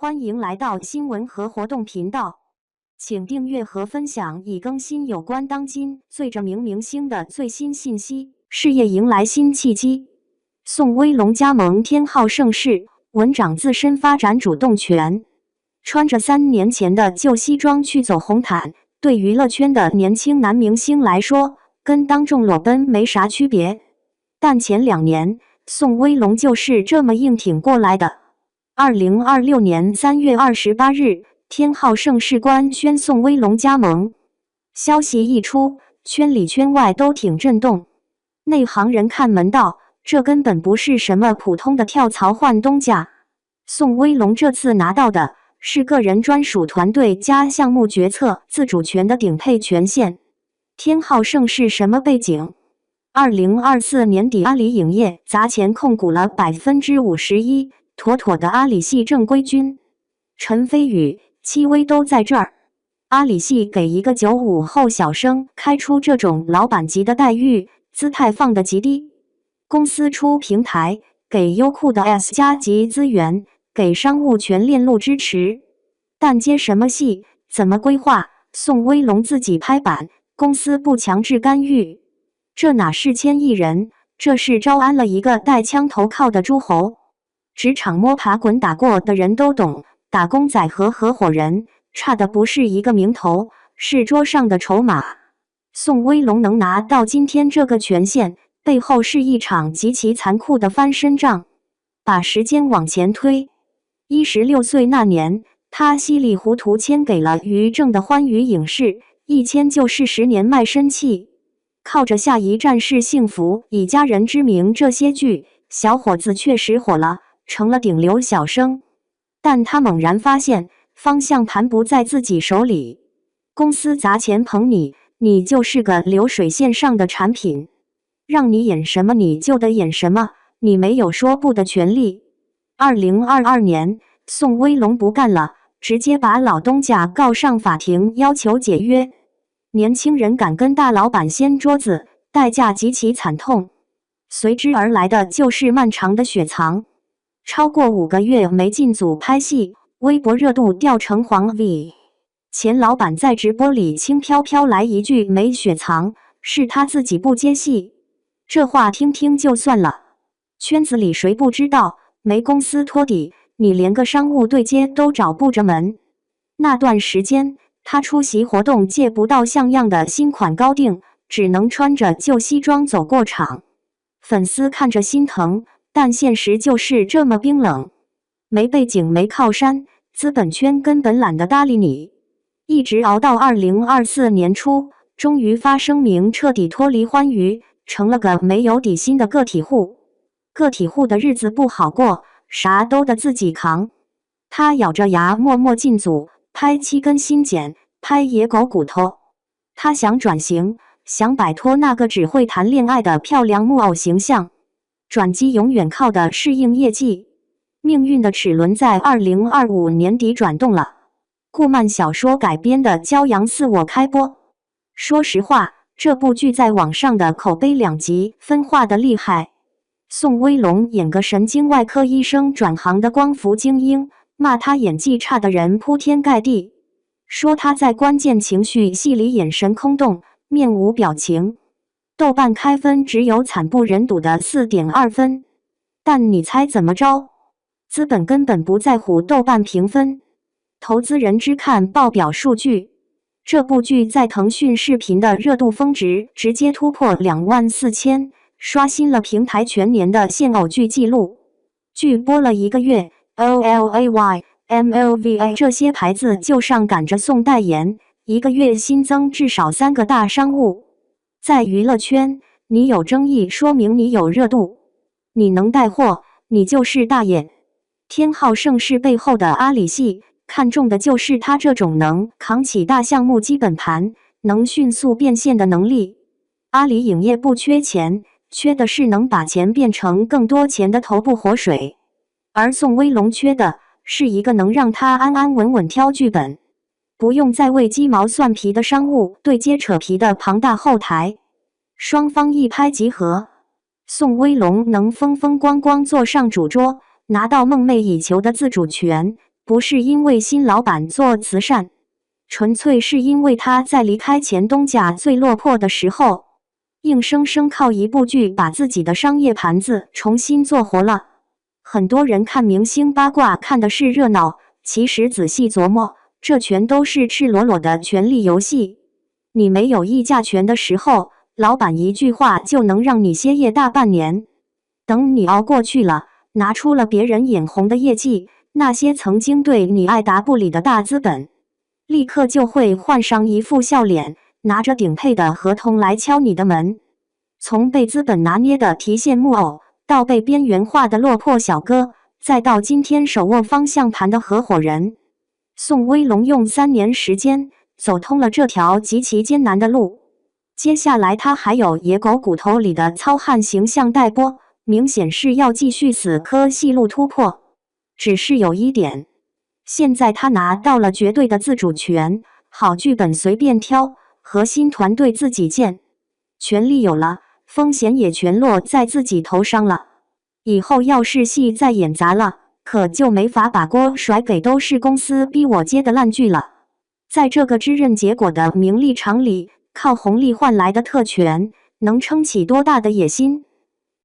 欢迎来到新闻和活动频道，请订阅和分享已更新有关当今最着名明星的最新信息。事业迎来新契机，宋威龙加盟天浩盛世，稳掌自身发展主动权。穿着3年前的旧西装去走红毯，对娱乐圈的年轻男明星来说，跟当众裸奔没啥区别。但前2年，宋威龙就是这么硬挺过来的。2026年3月28日，天浩盛世官宣宋威龙加盟。消息一出，圈里圈外都挺震动。内行人看门道，这根本不是什么普通的跳槽换东家。宋威龙这次拿到的是个人专属团队加项目决策自主权的顶配权限。天浩盛世什么背景？2024年底，阿里影业砸钱控股了51%，妥妥的阿里系正规军。陈飞宇、戚薇都在这儿。阿里系给一个95后小生开出这种老板级的待遇，姿态放得极低。公司出平台，给优酷的 S 加级资源，给商务全链路支持。但接什么戏，怎么规划，宋威龙自己拍板，公司不强制干预。这哪是千亿人，这是招安了一个带枪投靠的诸侯。职场摸爬滚打过的人都懂，打工仔和合伙人差的不是一个名头，是桌上的筹码。宋威龙能拿到今天这个权限，背后是一场极其残酷的翻身仗。把时间往前推，16岁那年，他稀里糊涂签给了于正的欢娱影视，一签就是10年卖身契。靠着下一站是幸福、以家人之名这些剧，小伙子确实火了，成了顶流小生。但他猛然发现，方向盘不在自己手里。公司砸钱捧你，你就是个流水线上的产品，让你演什么你就得演什么，你没有说不的权利。2022年，宋威龙不干了，直接把老东家告上法庭，要求解约。年轻人敢跟大老板掀桌子，代价极其惨痛。随之而来的就是漫长的雪藏。超过5个月没进组拍戏，微博热度掉成黄 V。前老板在直播里轻飘飘来一句没雪藏，是他自己不接戏。这话听听就算了，圈子里谁不知道，没公司托底，你连个商务对接都找不着门。那段时间，他出席活动借不到像样的新款高定，只能穿着旧西装走过场。粉丝看着心疼，但现实就是这么冰冷。没背景没靠山，资本圈根本懒得搭理你。一直熬到2024年初，终于发声明彻底脱离欢娱，成了个没有底薪的个体户。个体户的日子不好过，啥都得自己扛。他咬着牙默默进组，拍7根新剪，拍野狗骨头。他想转型，想摆脱那个只会谈恋爱的漂亮木偶形象。转机永远靠的是硬业绩。命运的齿轮在2025年底转动了。顾漫小说改编的《骄阳似我》开播。说实话，这部剧在网上的口碑2极分化的厉害。宋威龙演个神经外科医生转行的光伏精英，骂他演技差的人铺天盖地，说他在关键情绪戏里眼神空洞，面无表情。豆瓣开分只有惨不忍睹的4.2分。但你猜怎么着？资本根本不在乎豆瓣评分，投资人只看报表数据。这部剧在腾讯视频的热度峰值直接突破24000，刷新了平台全年的现偶剧纪录。剧播了1个月 ，OLAY、MLVA 这些牌子就上赶着送代言，1个月新增至少3个大商务。在娱乐圈，你有争议说明你有热度，你能带货，你就是大爷。天浩盛世背后的阿里系看重的就是他这种能扛起大项目基本盘，能迅速变现的能力。阿里影业不缺钱，缺的是能把钱变成更多钱的头部活水。而宋威龙缺的是一个能让他安安稳稳挑剧本，不用再为鸡毛蒜皮的商务对接扯皮的庞大后台。双方一拍即合，宋威龙能风风光光坐上主桌，拿到梦寐以求的自主权，不是因为新老板做慈善，纯粹是因为他在离开前东家最落魄的时候，硬生生靠一部剧把自己的商业盘子重新做活了。很多人看明星八卦看的是热闹，其实仔细琢磨，这全都是赤裸裸的权力游戏。你没有议价权的时候，老板一句话就能让你歇业大半年。等你熬过去了，拿出了别人眼红的业绩，那些曾经对你爱答不理的大资本，立刻就会换上一副笑脸，拿着顶配的合同来敲你的门。从被资本拿捏的提线木偶，到被边缘化的落魄小哥，再到今天手握方向盘的合伙人，宋威龙用3年时间走通了这条极其艰难的路。接下来他还有野狗骨头里的糙汉形象待播，明显是要继续死磕戏路突破。只是有一点，现在他拿到了绝对的自主权，好剧本随便挑，核心团队自己建，权力有了，风险也全落在自己头上了。以后要是戏再演砸了，可就没法把锅甩给都是公司逼我接的烂剧了。在这个知认结果的名利场里，靠红利换来的特权，能撑起多大的野心？